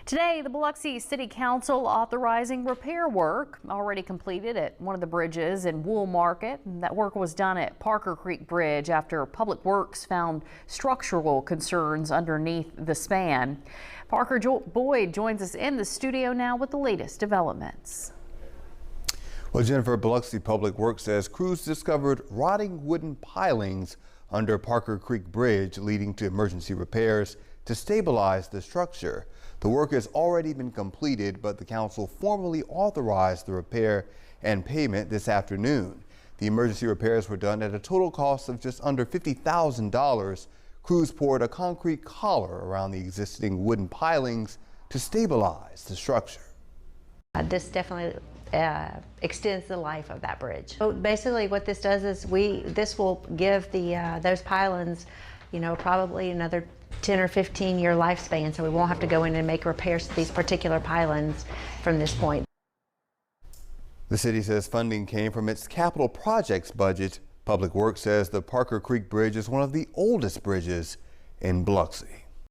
Today, the Biloxi City Council authorizing repair work already completed at one of the bridges in Woolmarket. That work was done at Parker Creek Bridge after Public Works found structural concerns underneath the span. Parker Boyd joins us in the studio now with the latest developments. Well, Jennifer, Biloxi Public Works says crews discovered rotting wooden pilings under Parker Creek Bridge, leading to emergency repairs to stabilize the structure. The work has already been completed, but the council formally authorized the repair and payment this afternoon. The emergency repairs were done at a total cost of just under $50,000. Crews poured a concrete collar around the existing wooden pilings to stabilize the structure. This definitely extends the life of that bridge. So basically what this does is this will give those pylons, probably another 10 or 15 year lifespan, so we won't have to go in and make repairs to these particular pylons from this point. The city says funding came from its capital projects budget. Public Works says the Parker Creek Bridge is one of the oldest bridges in Biloxi.